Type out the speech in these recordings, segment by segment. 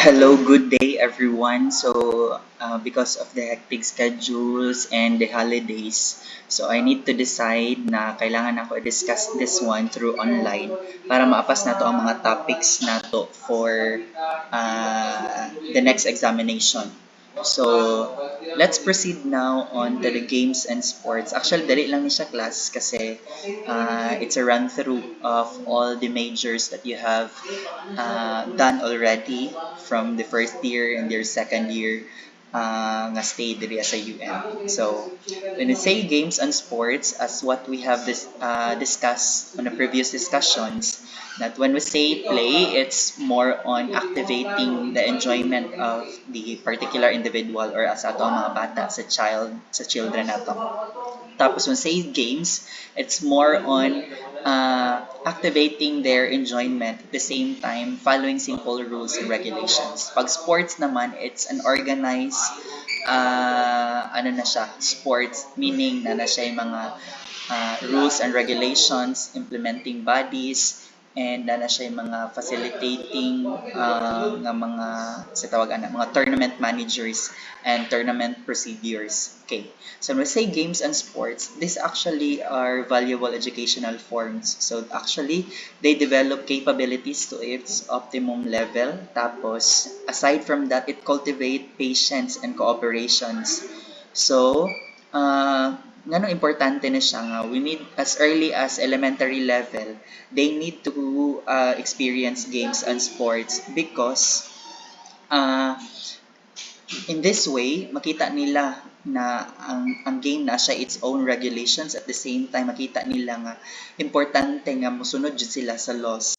Hello, good day everyone. Because of the hectic schedules and the holidays, so I need to decide na kailangan ako i-discuss this one through online para maapas na to ang mga topics na to for the next examination. So, let's proceed now on to the games and sports. Actually, dali lang ni siya class kasi it's a run through of all the majors that you have done already from the first year and your second year nga stay diri sa UM. So, when we say games and sports, as what we have discussed on the previous discussions, that when we say play, it's more on activating the enjoyment of the particular individual or sa ato ang mga bata, sa children nato. Tapos when say games, it's more on activating their enjoyment at the same time following simple rules and regulations. Pag sports naman, it's an organized ano na siya, sports, meaning na siya yung mga rules and regulations, implementing bodies, and na siya yung mga facilitating nga mga sa tawagan na mga tournament managers and tournament procedures. Okay. So when we say games and sports, these actually are valuable educational forms. So actually, they develop capabilities to its optimum level. Tapos, aside from that, it cultivate patience and cooperations. So, ngano importante na siya nga, we need as early as elementary level, they need to experience games and sports because uh, in this way, makita nila na ang game na siya its own regulations, at the same time makita nila nga importante nga mosunod jud sila sa laws.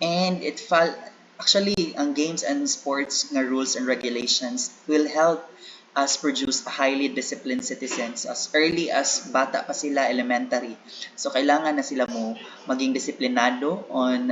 And actually ang games and sports nga rules and regulations will help us produce a highly disciplined citizens as early as bata pa sila elementary. So kailangan na sila mo maging disiplinado on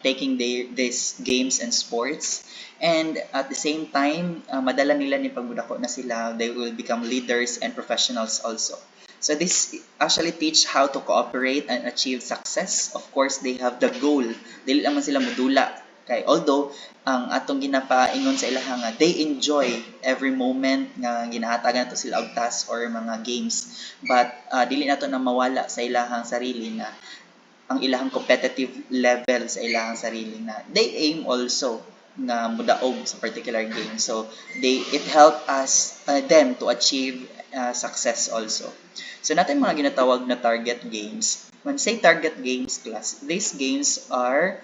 taking these games and sports. And at the same time, madala nila ni pagmudako na sila, they will become leaders and professionals also. So this actually teach how to cooperate and achieve success. Of course, they have the goal. Dili lang man sila modula. Kay although ang atong ginapaingon sa ilaha nga they enjoy every moment nga ginahatagan nato sila og task or mga games, but dili nato na mawala sa ilahang sarili na ang ilahang competitive level sa ilahang sarili na they aim also na mudaog sa particular game. So it help us them to achieve success also. So natin mga ginatawag na target games. When say target games class, these games are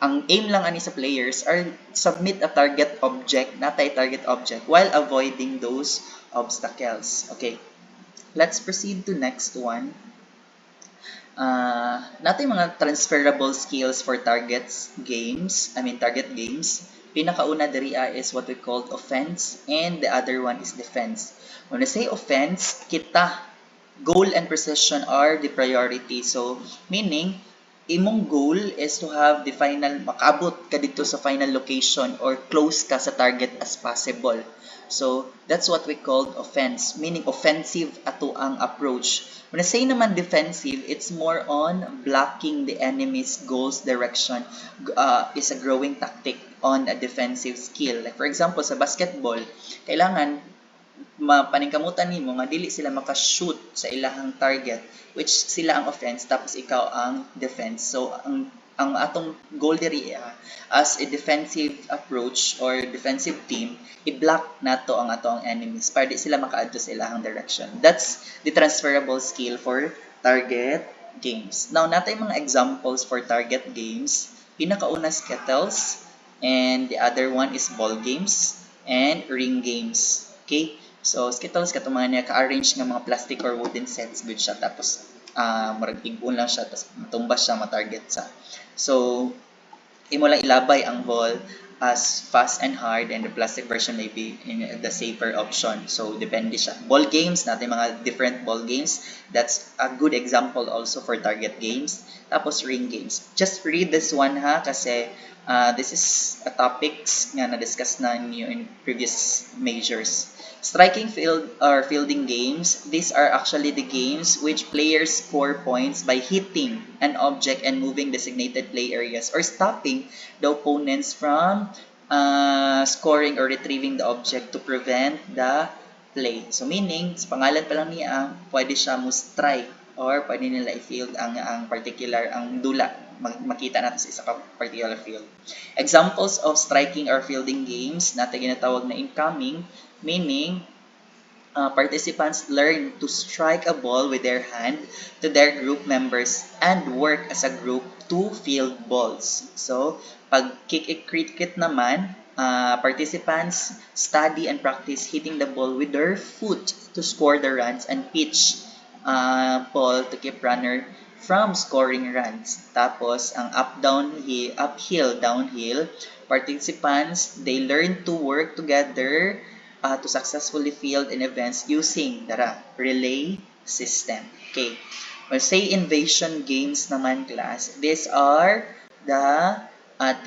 ang aim lang ani sa players are submit a target object, natay target object, while avoiding those obstacles. Okay, let's proceed to next one. Natin mga transferable skills for target games. Pinakauna diri is what we call offense, and the other one is defense. When I say offense, goal and precision are the priority. So, meaning, imong goal is to have the final, makaabot ka dito sa final location or close ka sa target as possible. So, that's what we call offense, meaning offensive ato ang approach. When I say naman defensive, it's more on blocking the enemy's goals direction is a growing tactic on a defensive skill. Like for example, sa basketball, kailangan mapaningkamutan nimo nga dili sila maka-shoot sa ilahang target, which sila ang offense tapos ikaw ang defense. So ang atong goal diri as a defensive approach or defensive team, i-block nato ang atong enemies para di sila makaadto sa ilahang direction. That's the transferable skill for target games. Now natay mga examples for target games. Pinakauna kettles, and the other one is ball games and ring games. Okay? So, Skittles, katong mga niya ka-arrange nga mga plastic or wooden sets good siya. Tapos, murag tig-un lang siya. Tapos, matumbas siya, matarget sa. So, imo lang ilabay ang ball as fast and hard, and the plastic version may be in the safer option. So, depende siya. Ball games, natin mga different ball games. That's a good example also for target games. Tapos, ring games. Just read this one ha, kasi This is a topics nga na-discuss na niyo in previous majors. Striking field or fielding games, these are actually the games which players score points by hitting an object and moving designated play areas or stopping the opponents from scoring or retrieving the object to prevent the play. So meaning, sa pangalan pa lang niya, pwede siya mo strike or pwede nila i-field ang particular, ang dula. Makita natin sa isa ka particular field. Examples of striking or fielding games na ginatawag na incoming, meaning participants learn to strike a ball with their hand to their group members and work as a group to field balls. So, pag kick-cricket naman, participants study and practice hitting the ball with their foot to score the runs and pitch ball to keep runner from scoring runs. Tapos, ang uphill, downhill, participants, they learn to work together to successfully field in events using the relay system. Okay. Well, say invasion games naman class, these are the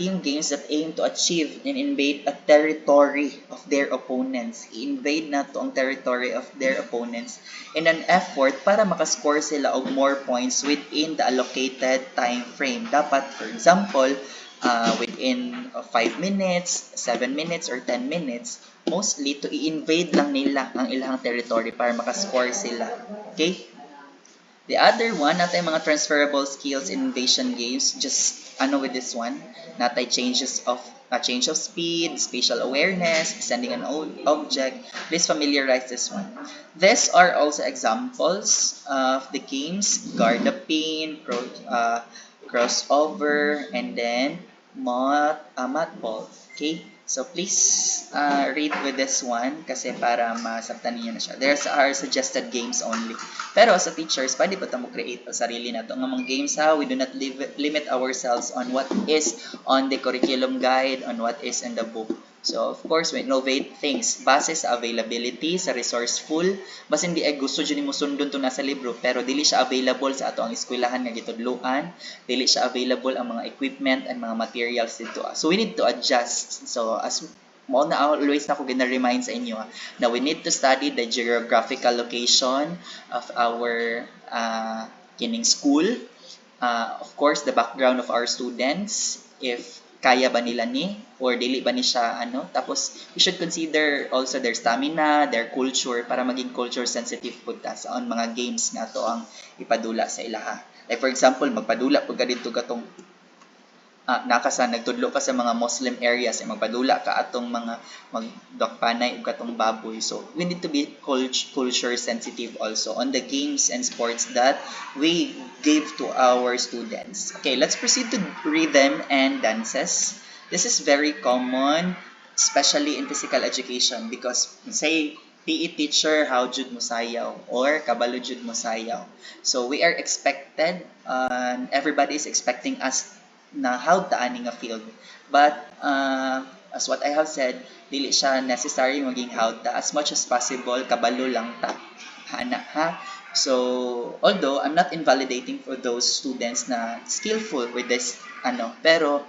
team games that aim to achieve and invade a territory of their opponents. I-invade na to ang territory of their opponents in an effort para makascore sila og more points within the allocated time frame. Dapat, for example, within 5 minutes, 7 minutes, or 10 minutes, mostly to i-invade lang nila ang ilang territory para makascore sila. Okay? The other one, natay mga transferable skills in invasion games, just with this one, natay change of speed, spatial awareness, sending an object. Please familiarize this one. These are also examples of the games guard the pin, crossover, and then mat ball. Okay? So please read with this one kasi para masabtan niyo na siya. There's our suggested games only. Pero as a teachers, pwede pa mo create ang sarili na ito. Ang mga games ha, we do not limit ourselves on what is on the curriculum guide, on what is in the book. So, of course, we innovate things base sa availability, sa resourceful. Bas hindi ay gusto dyan mo sundon to nasa libro, pero dili siya available sa ato ang eskwelahan nga gitudloan. Dili siya available ang mga equipment and mga materials dito. So, we need to adjust. So, as mo na always na ako gina-remind sa inyo na we need to study the geographical location of our kining school. Of course, the background of our students, if kaya ba nila ni or dili ba ni siya tapos we should consider also their stamina, their culture para maging culture sensitive pud ta sa mga games nga to ang ipadula sa ilaha. Like for example, magpadula pud ka dito katong nagtudlo ka sa mga Muslim areas magpadula ka atong mga magdakpanay ug katong baboy. So we need to be culture sensitive also on the games and sports that we give to our students. Okay, let's proceed to rhythm and dances. This is very common, especially in physical education, because say PE teacher, how jud mo sayaw or kabalo jud mo sayaw. So we are expected, everybody is expecting us na how daaning nga field. But as what I have said, dili siya necessary maging hawta. As much as possible, kabalo lang ta. Ha? So, although I'm not invalidating for those students na skillful with this, pero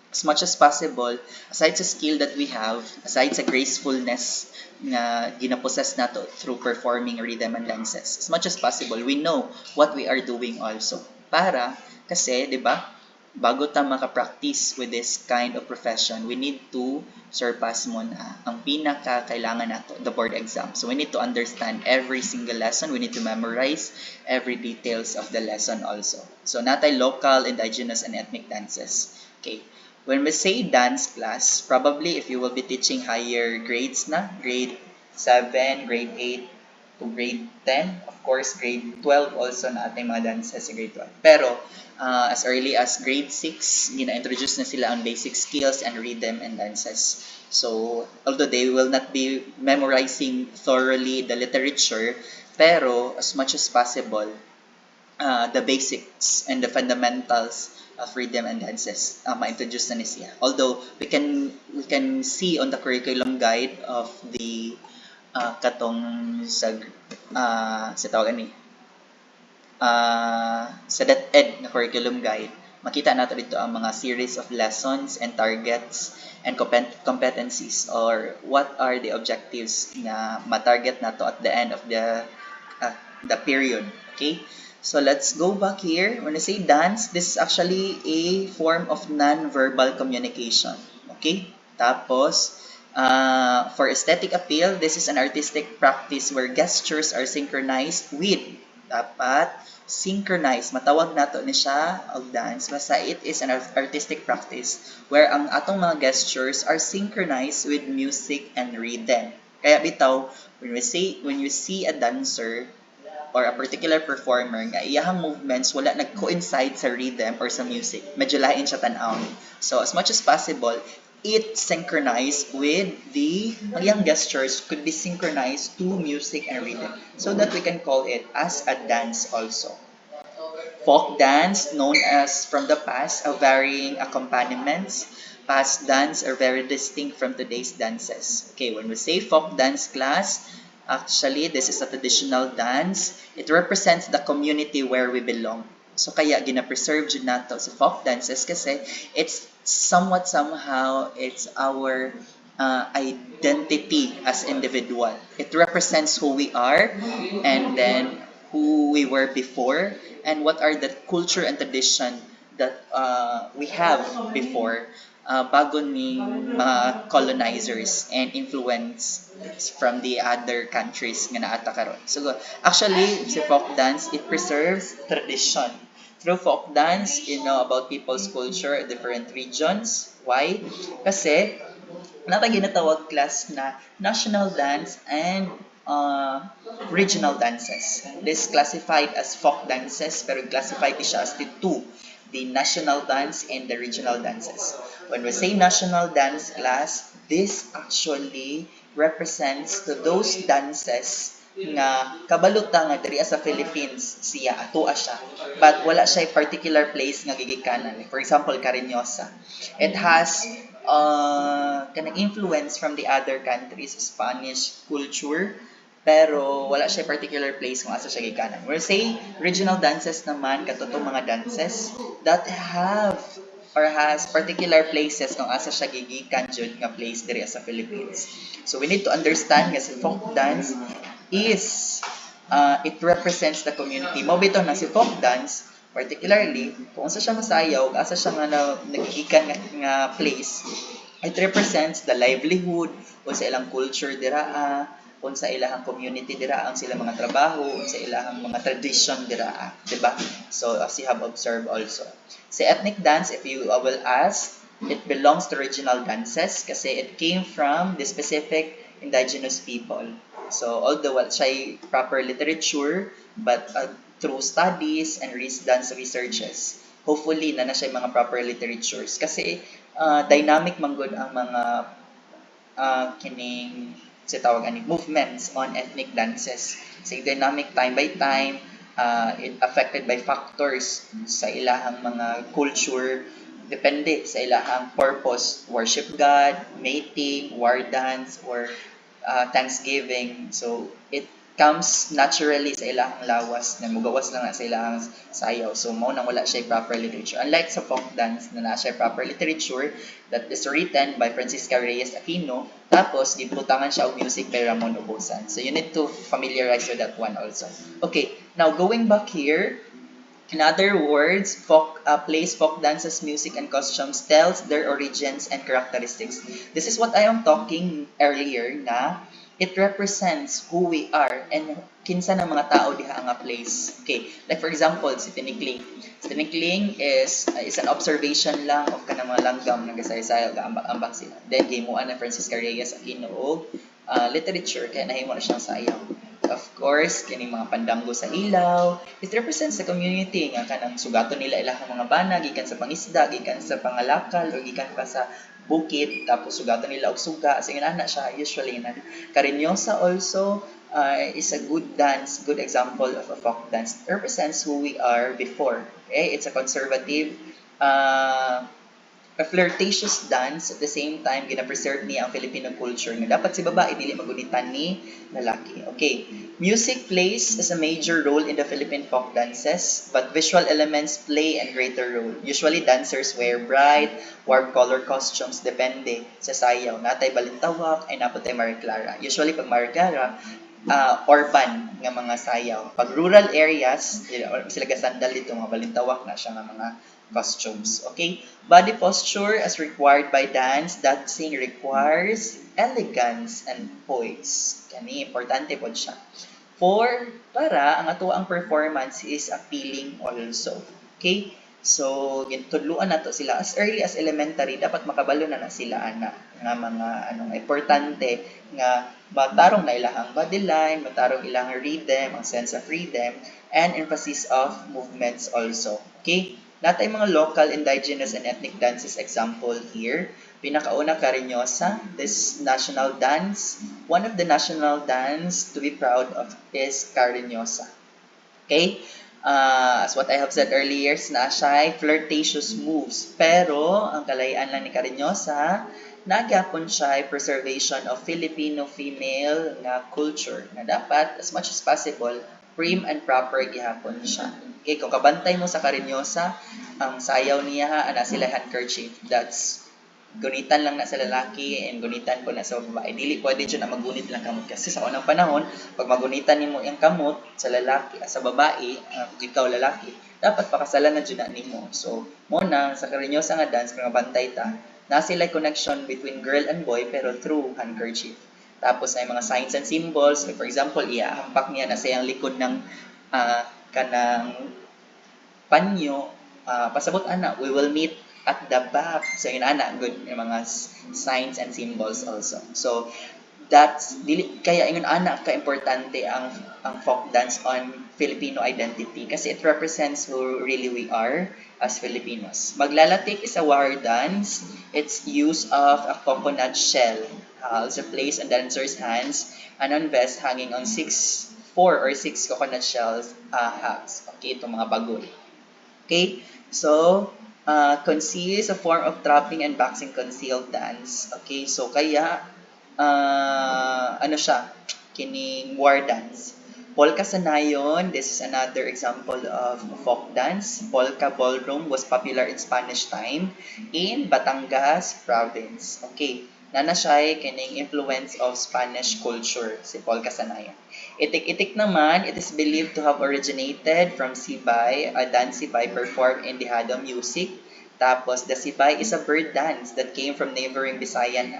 as much as possible, aside sa skill that we have, aside sa gracefulness na ginapossess nato through performing rhythm and dances, as much as possible, we know what we are doing also. Para, kasi, di ba, bago ta maka-practice with this kind of profession, we need to surpass mo na ang pinaka-kailangan nato, the board exam. So, we need to understand every single lesson. We need to memorize every details of the lesson also. So, natay local, indigenous, and ethnic dances. Okay. When we say dance class, probably if you will be teaching higher grades na, grade 7, grade 8, to grade 10. Of course, grade 12 also na ating mga dances sa grade 12. Pero, as early as grade 6, gina-introduce na sila ang basic skills and rhythm and dances. So, although they will not be memorizing thoroughly the literature, pero as much as possible, the basics and the fundamentals of rhythm and dances ma-introduce na siya. Although we can see on the curriculum guide of the katong sa tawagan ni sa DepEd na curriculum guide, makita nato dito ang mga series of lessons and targets and competencies, or what are the objectives na ma-target nato at the end of uh, the period. Okay? So let's go back here. When I say dance, this is actually a form of non-verbal communication. Okay? Tapos, for aesthetic appeal, this is an artistic practice where gestures are synchronized with, dapat synchronized, matawag nato ni siya og dance, basta it is an artistic practice where ang atong mga gestures are synchronized with music and rhythm. Kaya bitaw, when you see a dancer or a particular performer nga iyahang movements wala nag-coincide sa rhythm or sa music, medyo lain siya tan-awon. So as much as possible, it synchronized with ang iyang gestures could be synchronized to music and rhythm, so that we can call it as a dance also. Folk dance, known as from the past, of varying accompaniments. Past dance are very distinct from today's dances. Okay, when we say folk dance class, actually, this is a traditional dance. It represents the community where we belong. So kaya gina-preserve jud nato sa folk dances kasi it's somewhat somehow it's our identity as individual. It represents who we are, and then who we were before, and what are the culture and tradition that we have before, bago ni mga colonizers and influence from the other countries nga naata karon. So actually, si folk dance, it preserves tradition. Through folk dance, you know about people's culture in different regions. Why? Kasi nata ginatawag class na national dance and regional dances. This classified as folk dances, pero classified siya as the two, the national dance and the regional dances. When we say national dance class, this actually represents to those dances nga kabaluta nga diri sa Philippines siya atoa siya, but wala siya particular place nga gigikanan. For example, Cariñosa, it has kanang influence from the other countries, Spanish culture, pero wala siya particular place kung asa siya gikanan. We say regional dances naman katutong mga dances that have or has particular places kung asa siya gigikan jud nga place diri sa Philippines. So we need to understand nga si folk dance is it represents the community. Mo bitaw na si folk dance particularly kung asa siya masayaw, asa siya nga nagigikan nga place, it represents the livelihood o sa ilang culture dira, kung sa ilahang community dira ang sila mga trabaho, sa ilahang mga tradition dira, di ba? So as you have observed also. Sa ethnic dance, if you will ask, it belongs to regional dances kasi it came from the specific indigenous people. So although wala siya proper literature, but through studies and dance researches, hopefully na siya mga proper literatures kasi dynamic man gud ang mga kining sa tawag ani movements on ethnic dances. So dynamic time by time, it affected by factors sa ilahang mga culture, depende sa ilahang purpose, worship God, mating, war dance, or Thanksgiving. So it comes naturally sa ilahang lawas na mugawas lang na sa ilahang sayaw. So mao nang wala siya proper literature. Unlike sa folk dance na siya proper literature that is written by Francisca Reyes Aquino, tapos gibutangan siya og music by Ramon Ubosan. So you need to familiarize with that one also. Okay, now going back here, in other words, plays, folk dances, music, and costumes tells their origins and characteristics. This is what I am talking earlier na it represents who we are and kinsa ng mga tao diha nga place. Okay, like for example, si Tinikling. Si Tinikling is an observation lang of kanang mga langgam nga gasay-sayaw gaambak-ambak sila. Then gimuan na Francisca Reyes Aquino og literature kaya nahimo na siyang sayaw. Of course, kining mga pandanggo sa ilaw, it represents the community nga kanang sugaton nila ilahang mga bana gikan sa pangisda, gikan sa pangalakal, o gikan pa sa bukid, tapos sugaton nila og suga. So ana siya usually na. Cariñosa also is a good dance, good example of a folk dance. It represents who we are before. Okay, it's a conservative a flirtatious dance at the same time gina-preserve niya ang Filipino culture nga dapat si babae dili magunitan ni lalaki. Okay. Music plays as a major role in the Philippine folk dances, but visual elements play a greater role. Usually dancers wear bright, warm color costumes depende sa sayaw. Natay balintawak ay naputay Mariclara. Usually pag Mariclara, urban nga mga sayaw. Pag rural areas, sila gasandal dito mga balintawak na siya nga mga costumes. Okay? Body posture as required by dance, dancing requires elegance and poise. Kani, importante po siya. Para ang ato ang performance is appealing also. Okay? So, tudluan na to sila as early as elementary, dapat makabalo na sila ana nga mga importante nga matarong na ilahang body line, matarong ilang rhythm, ang sense of rhythm, and emphasis of movements also. Okay? Natay mga local, indigenous, and ethnic dances example here. Pinakauna Cariñosa, this national dance. One of the national dance to be proud of is Cariñosa. Okay? As what I have said earlier, na siya flirtatious moves. Pero, ang kalayaan lang ni Cariñosa, nagyapon siya preservation of Filipino female na culture na dapat, as much as possible, prim and proper gihapon siya. Okay, kung kabantay mo sa Cariñosa, ang sayaw niya, ana sila handkerchief. That's gunitan lang na sa lalaki and gunitan ko na sa babae. Dili pwede dyan na magunit lang kamot. Kasi sa unang panahon, pag magunitan nimo yung kamot sa lalaki, sa babae, ikaw lalaki, dapat pakasalan na dyan na nimo. So, muna, sa karinyosa nga dance, kung bantay ta, na sila connection between girl and boy pero through handkerchief. Tapos ay mga signs and symbols. Like for example, iahampak niya na sa iyang likod ng kanang panyo. Pasabot ana, we will meet at the back. So yun ana, good yung mga signs and symbols also. So that's kaya ingon ana ka importante ang folk dance on Filipino identity kasi it represents who really we are as Filipinos. Maglalatik is a warrior dance. It's use of a coconut shell also placed on dancer's hands and on vest hanging on 4 or 6 coconut shells hubs. Okay, itong mga bagol. Okay, so conceals a form of trapping and boxing concealed dance. Okay, so kaya ano siya, kining war dance. Polka Sanayon, this is another example of folk dance. Polka ballroom was popular in Spanish time in Batangas province. Okay, nana siya kining influence of Spanish culture, si Polka Sanayon. Itik-itik naman, it is believed to have originated from Sibay, a dance Sibay performed in Dihado music. Tapos, the Sibay is a bird dance that came from neighboring Visayan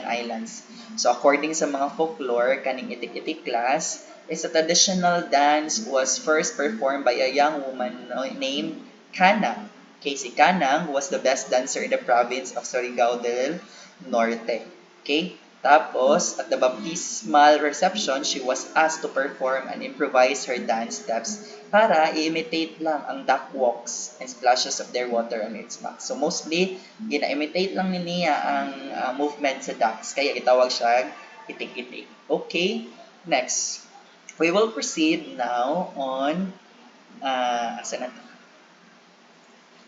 islands. So, according sa mga folklore, kaning itik-itik class is a traditional dance was first performed by a young woman named Kanang. Okay, si Kanang was the best dancer in the province of Surigao del Norte. Okay, tapos, at the baptismal reception, she was asked to perform and improvise her dance steps para i-imitate lang ang duck walks and splashes of their water on its back. So, mostly, gina-imitate lang niya ang movement sa ducks. Kaya itawag siya itik-itik. Okay, next. We will proceed now on, asa na to?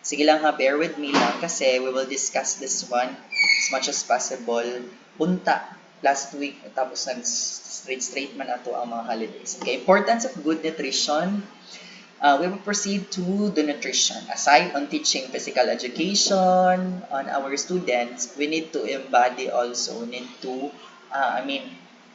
Sige lang ha, bear with me lang kasi we will discuss this one as much as possible. Punta last week tapos straight man ato ang mga holidays. Okay, importance of good nutrition. We will proceed to the nutrition. Aside on teaching physical education on our students, we need to embody also, we need to,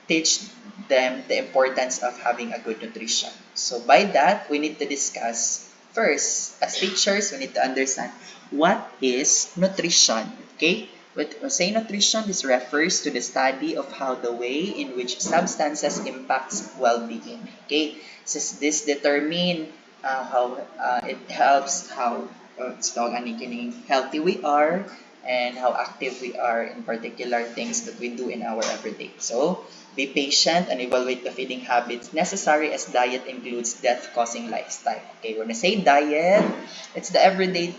teach them the importance of having a good nutrition. So by that, we need to discuss first, as teachers, we need to understand what is nutrition. Okay? When say nutrition, this refers to the study of how the way in which substances impacts well-being. Okay? This determine how it helps how healthy we are and how active we are in particular things that we do in our everyday. So, be patient and evaluate the feeding habits necessary as diet includes death-causing lifestyle. Okay, when I say diet, it's the everyday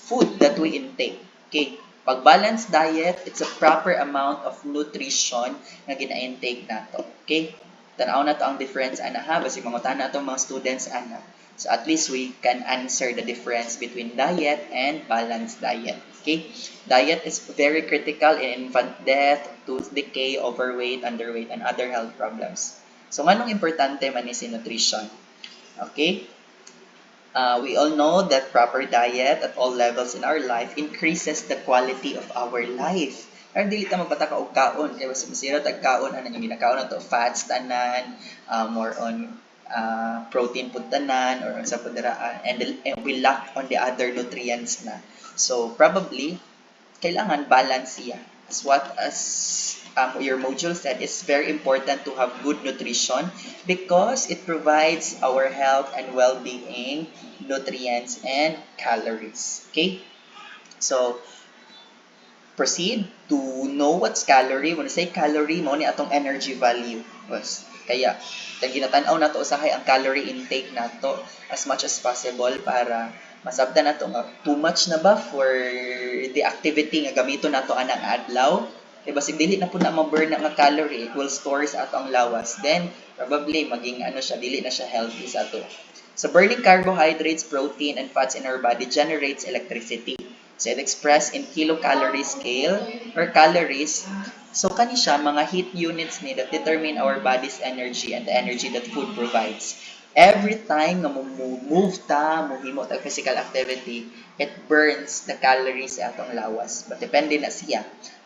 food that we intake. Okay, pag balanced diet, it's a proper amount of nutrition na gina-intake nato. Okay, tanaw na to ang difference ana ha, basi mangutan na to mga students ana. So at least we can answer the difference between diet and balanced diet. Okay? Diet is very critical in infant death, tooth decay, overweight, underweight, and other health problems. So nganong importante man is nutrition? Okay? We all know that proper diet at all levels in our life increases the quality of our life. Pero dili ta magpataka og kaon kay mas masira tag kaon ano yung ginakaon na to fats tanan, more on protein pud tanan or sa pudaraan and we lack on the other nutrients na. So probably kailangan balance siya. As your module said, it's very important to have good nutrition because it provides our health and well-being, nutrients, and calories. Okay? So, proceed to know what's calorie. When I say calorie, mo ni atong energy value. Yes. Kaya, ginatanaw na to usahay ang calorie intake nato as much as possible para masabtan nato nga too much na ba for the activity nga gamito nato anang adlaw. Kaya basig dili na po na ma-burn na nga calorie, it will store sa ato ang lawas. Then, probably maging dili na siya healthy sa ato. So, burning carbohydrates, protein, and fats in our body generates electricity. So, it expressed in kilocalorie scale or calories. So, kani siya mga heat units ni that determine our body's energy and the energy that food provides. Every time na move ta, muhimo ta physical activity, it burns the calories sa atong lawas. But depende na siya.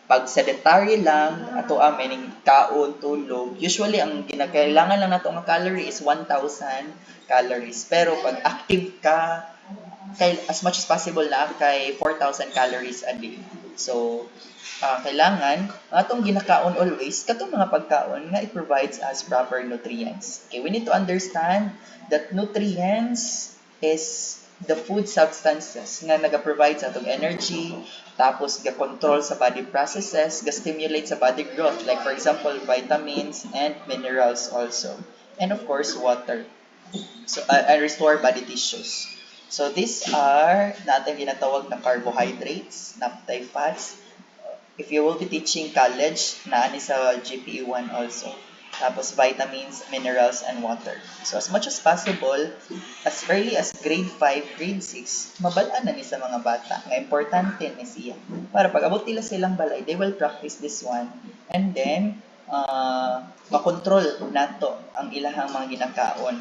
Pag sedentary lang, ato ang meaning kaon, tulog, usually ang ginakailangan lang nato nga calorie is 1,000 calories. Pero pag active ka, as much as possible na kay 4,000 calories a day. So, kailangan atong ginakaon always katong mga pagkaon nga it provides us proper nutrients. Okay, we need to understand that nutrients is the food substances nga naga-provide sa atong energy, tapos ga-control sa body processes, ga-stimulate sa body growth, like for example, vitamins and minerals also. And of course, water. So, and restore body tissues. So, these are natin ginatawag na carbohydrates, naphtha fats. If you will be teaching college, naani sa GPE 1 also. Tapos vitamins, minerals, and water. So, as much as possible, as early as grade 5, grade 6, mabalaan na ni sa mga bata. Nga importante ni siya. Para pag abot nila silang balay, they will practice this one. And then, makontrol nato ang ilahang mga ginakaon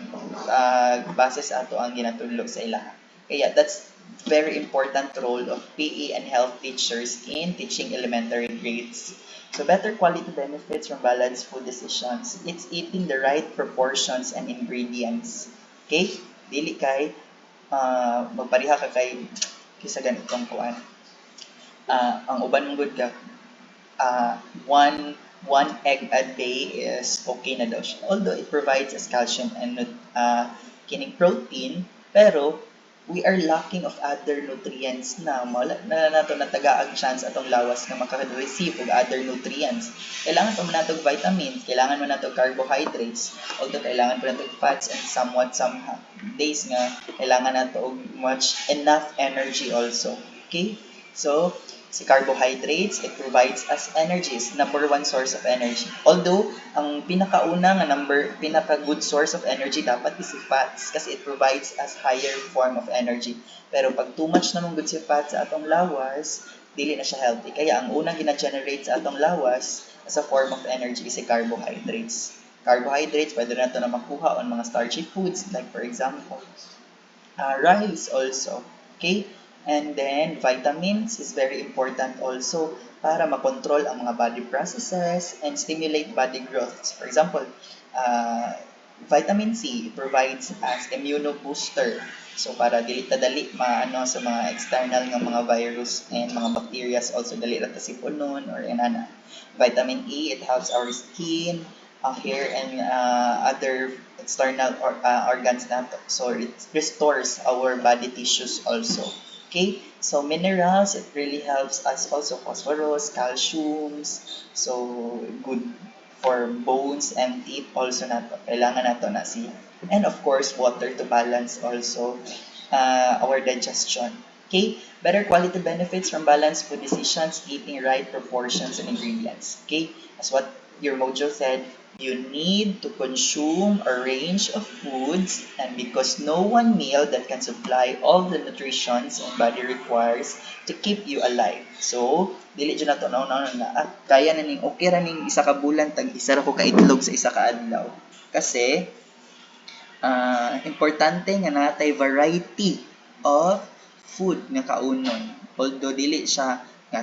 base sa ato ang ginatudlo sa ilaha. Kaya that's very important role of PE and health teachers in teaching elementary grades. So better quality benefits from balanced food decisions. It's eating the right proportions and ingredients. Okay? Dili kay magpariha ka kay kisa ganitong kuan. Ang uban mong good ka one egg a day is okay na daw siya. Although it provides us calcium and kining protein, pero we are lacking of other nutrients na nato natagaag chance atong lawas nga maka-receive og other nutrients. Kailangan pa man nato vitamins, kailangan man nato carbohydrates, although kailangan pa nato fats and somewhat some days nga kailangan nato og much enough energy also. Okay? So, si carbohydrates, it provides us energies, number one source of energy. Although, ang pinakauna nga pinaka-good source of energy dapat is si fats kasi it provides us higher form of energy. Pero pag too much namang good si fats sa atong lawas, dili na siya healthy. Kaya ang unang gina-generate sa atong lawas as a form of energy is si carbohydrates. Carbohydrates, pwede na ito na makuha on mga starchy foods, like for example, rice also. Okay? And then, vitamins is very important also para makontrol ang mga body processes and stimulate body growth. For example, vitamin C provides as immunobooster. So, para dili ta dali maano sa mga external nga mga virus and mga bacteria also dali ra ta sipunon or inana. Vitamin E, it helps our skin, hair, and other external organs nato. So, it restores our body tissues also. Okay, so minerals, it really helps us also phosphorus, calciums, so good for bones and teeth also nato. Kailangan nato na siya. And of course, water to balance also our digestion. Okay, better quality benefits from balanced food decisions, eating right proportions and ingredients. Okay, as what your mojo said, you need to consume a range of foods, and because no one meal that can supply all the nutritions and body requires to keep you alive. So, dili dyan na to na kaya na ning okay ra ning isa ka bulan tag isa ra ko ka itlog sa isa ka adlaw. Kasi importante nga natay variety of food nga kaunon. Although dili siya nga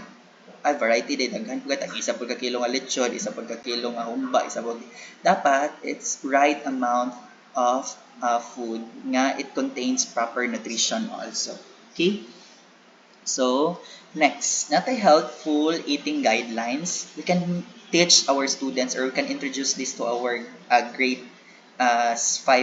variety din daghan pud tag isa pud ka kilo nga lechon, isa pud ka kilo nga humba, isa pud dapat it's right amount of food nga it contains proper nutrition also. Okay? So, next, natay helpful eating guidelines. We can teach our students or we can introduce this to our grade 5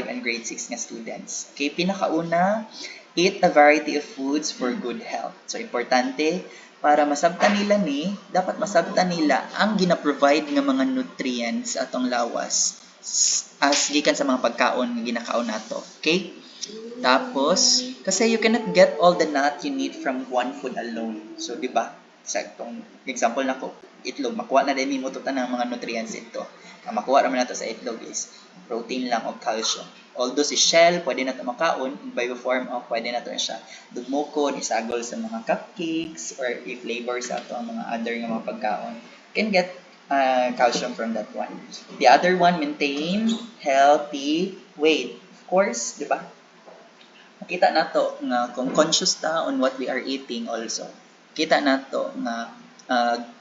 and grade 6 nga students. Okay, pinakauna, eat a variety of foods for good health. So, importante, para masabtan nila dapat masabtan nila ang gina-provide nga mga nutrients atong lawas as gikan sa mga pagkaon nga ginakaon nato. Okay? Tapos, kasi you cannot get all the nut you need from one food alone. So, di ba? Sa itong example na ko, itlog, makuha na din mo ito ng mga nutrients ito. Ang makuha naman nato sa itlog is protein lang o calcium. Although si shell, pwede na ito makaon, by the form of, pwede na ito siya dugmokon, isagol sa mga cupcakes, or i-flavor sa ito ang mga other nga mga pagkaon. Can get calcium from that one. The other one, maintain healthy weight. Of course, di ba? Makita nato nga kung conscious ta on what we are eating also. Kita nato nga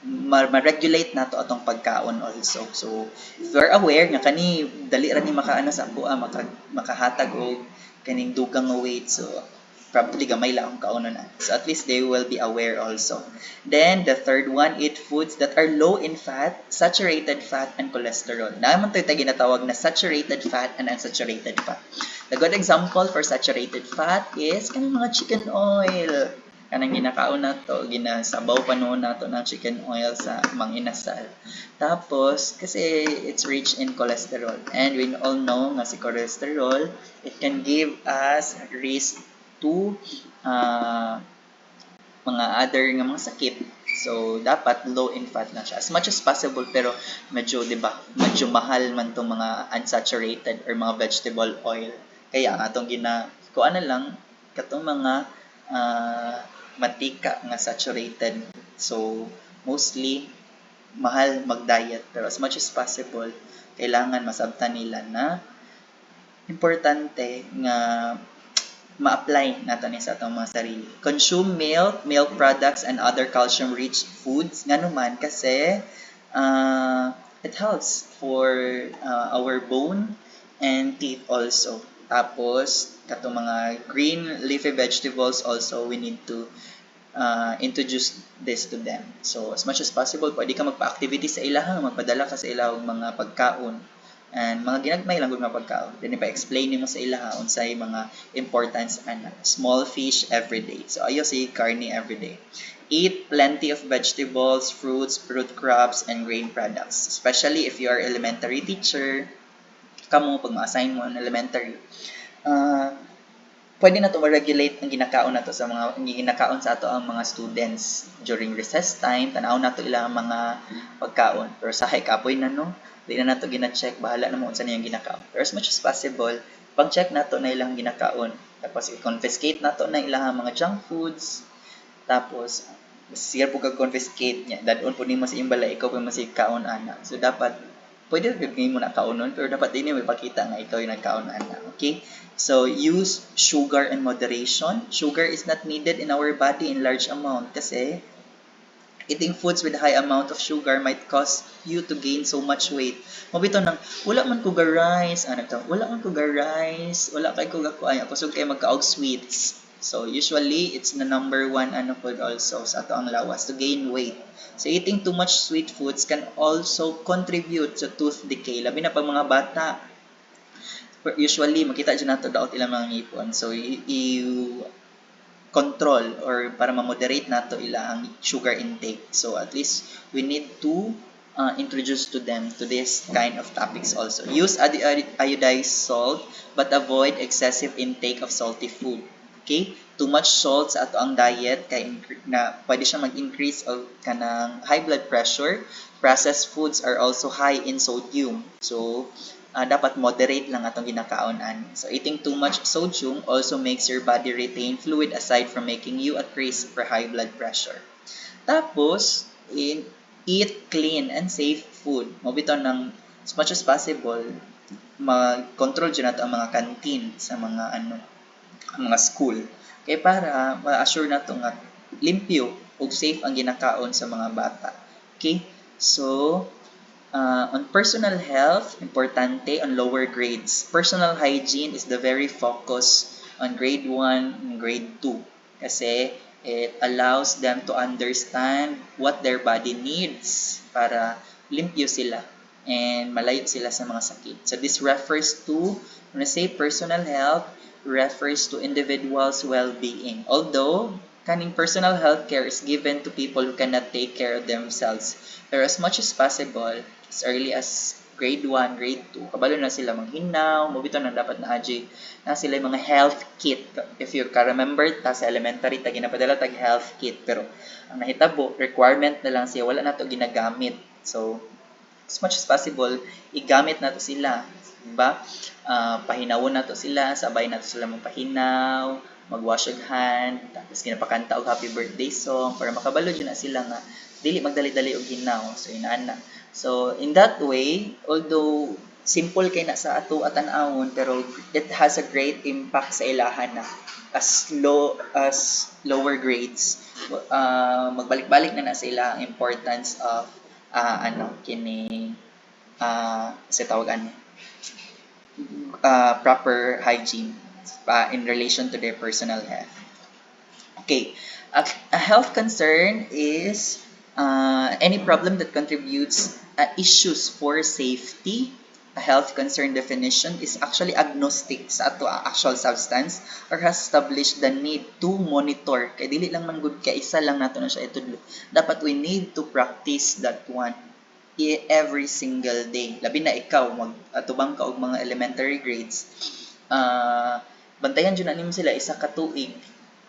ma-regulate nato atong pagkaon also. So, if you are aware nga kani dali ra ni makaana sa buha makahatag og kaning dugang nga weight. So, probably gamay lang ang kaunon na. So, at least they will be aware also. Then, the third one, eat foods that are low in fat, saturated fat, and cholesterol. Naman ito ginatawag na saturated fat and unsaturated fat. The good example for saturated fat is kanang mga chicken oil. Kanang ginakaon na to, ginasabaw pa noon nato ng chicken oil sa manginasal. Tapos, kasi it's rich in cholesterol. And we all know nga si cholesterol, it can give us risk to mga other nga mga sakit. So, dapat low in fat lang siya. As much as possible, pero medyo, di ba, medyo mahal man itong mga unsaturated or mga vegetable oil. Kaya nga itong kuha na lang, katong mga mantika nga saturated. So, mostly, mahal mag-diet. Pero as much as possible, kailangan masabtan nila na importante nga ma-apply nato ni sa atong mga sarili. Consume milk products, and other calcium-rich foods. Nga naman kasi it helps for our bone and teeth also. Tapos, katong mga green leafy vegetables also, we need to introduce this to them. So, as much as possible, pwede ka magpa-activity sa ilaha, magpadala ka sa ilang mga pagkaon. And mga ginagmay lang mga pagkaon. Then ipa-explain mo sa ilaha unsay mga importance and small fish every day. So ayo si karne every day. Eat plenty of vegetables, fruits, root crops, and grain products. Especially if you are elementary teacher, kamo pag ma-assign mo ang elementary. Pwede na to ma-regulate ang ginakaon nato sa mga ginakaon sa ato ang mga students during recess time, tanaw nato ilang mga pagkaon. Pero sa kapoy na no, di na nato gina-check, bahala na mo unsa niyang ginakaon. Pero as much as possible, pang-check nato na ilang ginakaon. Tapos i-confiscate nato na ilang mga junk foods. Tapos siya po kag-confiscate niya. Dadon po nimo sa imbala, ikaw pa masikaon ana. So dapat pwede rin mo na kaunon, pero dapat din mo ipakita nga ikaw yung nagkaon ana. Okay? So, use sugar in moderation. Sugar is not needed in our body in large amount kasi eating foods with high amount of sugar might cause you to gain so much weight. Mabito nang, wala man ko ga rice, wala man ko ga rice, wala kay ko ga kuay, ako sug kay magkaog sweets. So, usually, it's the number one food also sa ato ang lawas to gain weight. So, eating too much sweet foods can also contribute to tooth decay. Labi na pag mga bata, usually makita dyan nato daot ilang mga ngipon. So control or para ma-moderate nato ilang sugar intake. So at least we need to introduce to them to this kind of topics also. Use iodized salt but avoid excessive intake of salty food. Okay? too much salt sa ato ang diet kay na pwede siya mag-increase of kanang high blood pressure. Processed foods are also high in sodium. So, dapat moderate lang atong ginakaonan. So, eating too much sodium also makes your body retain fluid aside from making you at risk for high blood pressure. Tapos, eat clean and safe food. Mabito ng as much as possible, mag-control dyan nato ang mga canteen sa mga mga school. Kaya para ma-assure nato nga limpyo ug safe ang ginakaon sa mga bata. Okay? So, on personal health, importante on lower grades. Personal hygiene is the very focus on grade 1 and grade 2 kasi it allows them to understand what their body needs para limpyo sila and malayo sila sa mga sakit. So this refers to, when I say personal health, refers to individuals' well-being. Although, kaning personal health care is given to people who cannot take care of themselves. Pero as much as possible, as early as grade 1, grade 2, kabalo na sila manghinaw, mabito na dapat na aji na sila yung mga health kit. If you remember ta sa elementary, ta ginapadala tag health kit. Pero ang nahitabo, requirement na lang siya, wala na to ginagamit. So, as much as possible, igamit na to sila. Diba? Pahinawon na to sila, sabay na to sila magpahinaw, mag-wash of hand, tapos ginapakanta og happy birthday song para makabalo dyan na sila nga dili magdali-dali og hinaw. So inaana. So in that way, although simple kay na sa ato at anawon, pero it has a great impact sa ilahan na as lower grades. Magbalik-balik na sa ilang importance of kini sa tawagan proper hygiene in relation to their personal health. Okay, a health concern is any problem that contributes issues for safety. A health concern definition is actually agnostic sa ato ang actual substance or has established the need to monitor. Kaya dili lang man good kay isa lang nato na siya itudlo. Dapat we need to practice that one every single day. Labi na ikaw atubang ka og mga elementary grades. Bantayan jud na nimo sila isa ka tuig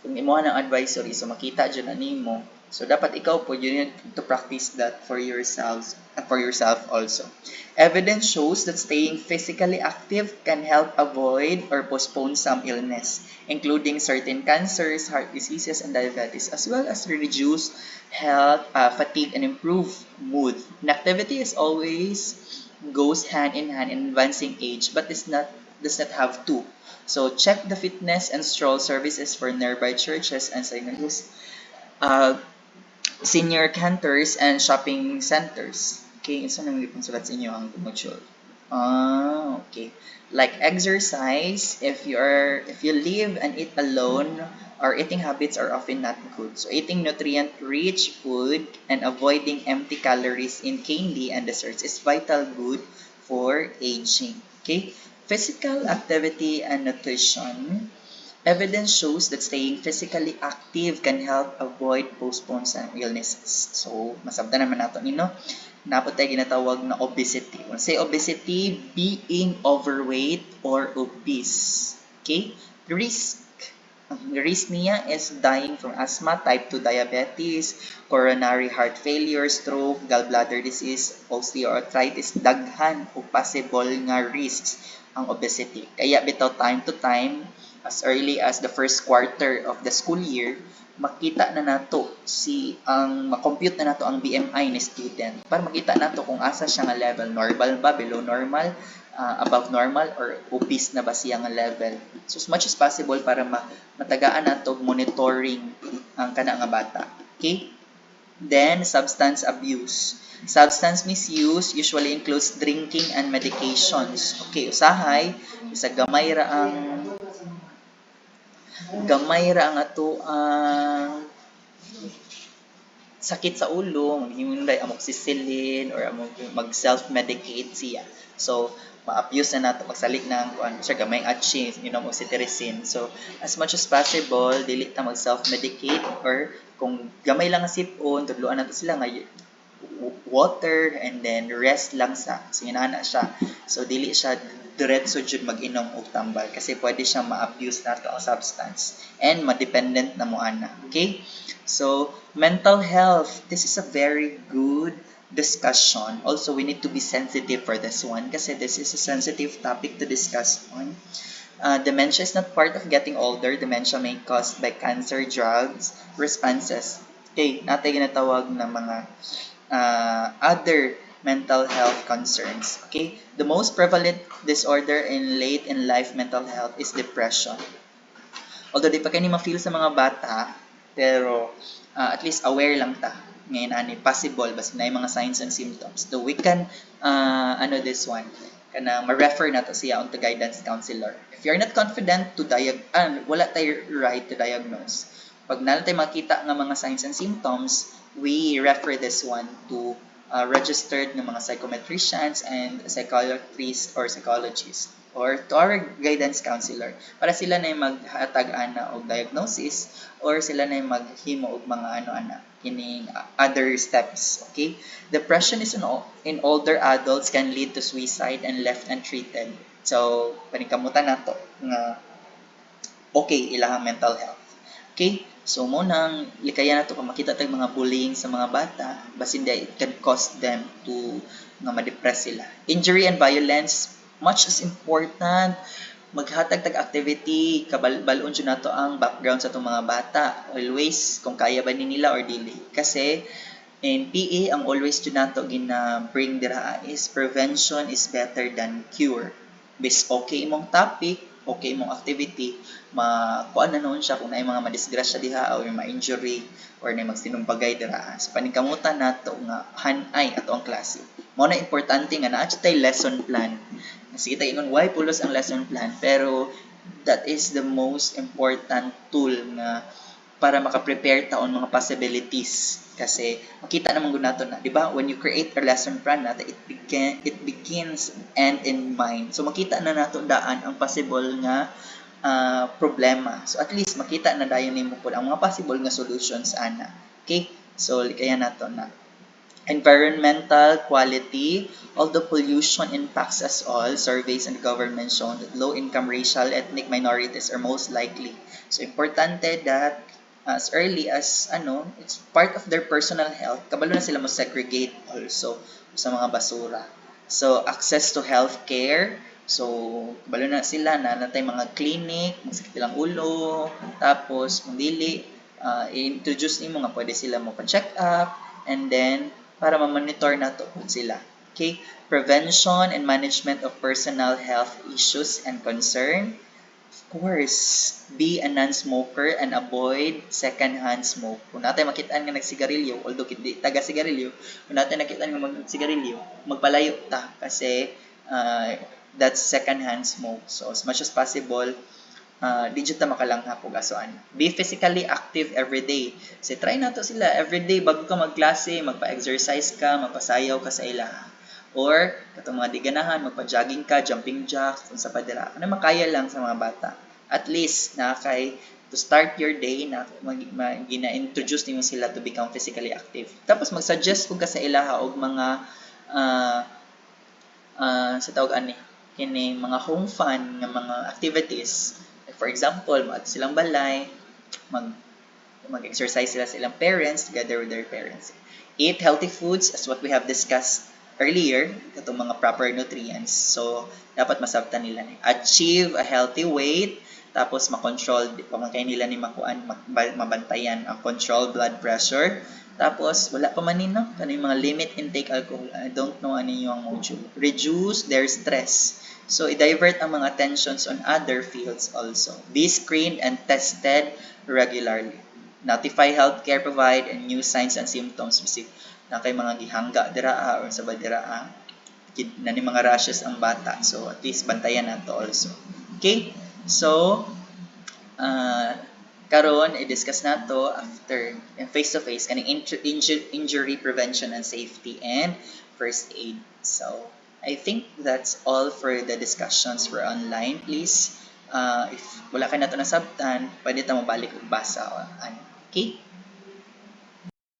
kung imuha ng advisory, so makita dyan na nimo. So dapat ikaw po, you need to practice that for yourself also. Evidence shows that staying physically active can help avoid or postpone some illness, including certain cancers, heart diseases, and diabetes, as well as reduce health, fatigue, and improve mood. And activity is always goes hand in hand in advancing age, but does not have to. So check the fitness and stroll services for nearby churches and senior cantors and shopping centers. Okay, isa nang ipangsulat sa inyo ang module. Okay. Like exercise, if you live and eat alone, our eating habits are often not good. So eating nutrient-rich food and avoiding empty calories in candy and desserts is vital good for aging. Okay? Physical activity and nutrition. Evidence shows that staying physically active can help avoid postpone some illnesses. So, masabtan naman nato nino. Napot tayo ginatawag na obesity. When say obesity, being overweight or obese. Okay? The risk niya is dying from asthma, type 2 diabetes, coronary heart failure, stroke, gallbladder disease, osteoarthritis, daghan o possible nga risks ang obesity. Kaya bitaw time to time, as early as the first quarter of the school year, makita na nato makompute na nato ang BMI ni student para makita nato kung asa siya nga level, normal ba, below normal, above normal, or obese na ba siya nga level. So as much as possible para matagaan nato monitoring ang kana nga bata. Okay? Then substance abuse. Substance misuse usually includes drinking and medications. Okay, usahay sa gamay ra ang ato ang sakit sa ulo, maghimunday amoxicillin or mag self-medicate siya. So, ma-abuse na nato magsalig ng siya gamay atchi, cetirizine. So, as much as possible, dili ta mag self-medicate or kung gamay lang ang sipon, tudloan nato sila nga water, and then rest lang sa. So, inana siya. So, dili siya diretso jud mag-inom og tambal kasi pwede siyang ma-abuse nato ang substance and ma-dependent na mo ana. Okay? So, mental health. This is a very good discussion. Also, we need to be sensitive for this one kasi this is a sensitive topic to discuss on. Dementia is not part of getting older. Dementia may caused by cancer, drugs, responses. Okay, natin ginatawag na mga other mental health concerns. Okay, the most prevalent disorder in late in life mental health is depression. Although di pa kani ma-feel sa mga bata, pero at least aware lang ta. Ngayon ani possible basta na yung mga signs and symptoms. So we can this one kana ma-refer na to siya onto guidance counselor. If you're not confident to wala tayo right to diagnose. Pag nala tayo makita nga mga signs and symptoms, we refer this one to registered ng mga psychometricians and psychiatrists or psychologists or to our guidance counselor para sila na yung maghatag ana og diagnosis or sila na yung maghimo og mga ano-ana kining other steps. Okay, depression is in older adults can lead to suicide and left untreated. So paningkamutan nato nga okay ilahang mental health. Okay, so mo nang likaya na to kung makita tayong mga bullying sa mga bata, basin it can cause them to nga ma-depress sila. Injury and violence, much as important. Maghatag tag activity, kabalon jud nato ang background sa itong mga bata. Always, kung kaya ba ni nila or dili. Kasi, in PE, ang always jud nato gina-bring dira is prevention is better than cure. Bis okay imong topic, okay imong activity, makuan na noon siya kung naay mga madisgrasya diha or ma-injury or na magsinumbagay dira. So paningkamutan nato nga hanay ato ang klase. Mao na importante nga naa tay lesson plan. Sige tayo ingon why pulos ang lesson plan pero that is the most important tool nga para maka-prepare taon mga possibilities kasi makita naman gud nato na di ba when you create a lesson plan nato it begins end in mind. So makita na nato daan ang possible nga problema. So at least makita na dayon nimo pud ang mga possible nga solutions ana. Okay? So kaya nato na environmental quality, although pollution impacts us all, surveys and government shown that low-income racial ethnic minorities are most likely. So importante that as early as it's part of their personal health, kabalo na sila mo segregate also sa mga basura. So access to healthcare, so kabalo na sila na natay mga clinic, magsakit lang ulo, tapos kung dili i-introduce nimo nga pwede sila mo pa-check up and then para ma-monitor nato kung sila. Okay? Prevention and management of personal health issues and concern. Of course, be a non-smoker and avoid second-hand smoke. Kung natin makitaan nga nagsigarilyo, although hindi taga-sigarilyo, kung natin nakitaan nga magsigarilyo, magpalayo ta kasi that's second-hand smoke. So, as much as possible, di jud ta makalanghap og asoan. Be physically active every day. So try nato sila every day bago ka magklase, magpa-exercise ka, magpasayaw ka sa ilaha. Or katong mga diganahan, magpa-jogging ka, jumping jacks, unsa pa dira. Ano makaya lang sa mga bata. At least na kay to start your day na gina-introduce nimo sila to become physically active. Tapos mag-suggest pud ka sa ilaha og mga sa tawag ani kini mga home fun nga mga activities. For example, mag silang balay, mag-exercise sila sa ilang parents together with their parents. Eat healthy foods as what we have discussed earlier, katong mga proper nutrients. So, dapat masabtan nila ni. Achieve a healthy weight, tapos ma-control, pamangkay nila ni mabantayan ang control blood pressure. Tapos, wala pa man nino, kanang mga limit intake alcohol. I don't know ano yung module. Reduce their stress. So, i-divert ang mga attentions on other fields also. Be screened and tested regularly. Notify healthcare provide and new signs and symptoms. Bisig na kay mga gihangga dira or sa badira na ni mga rashes ang bata. So, at least bantayan nato also. Okay? So, karon i-discuss nato after face-to-face kaning injury prevention and safety and first aid. So, I think that's all for the discussions for online. Please, if wala ka na ito nasabtan, pwede ta mabalik og basa. Okay?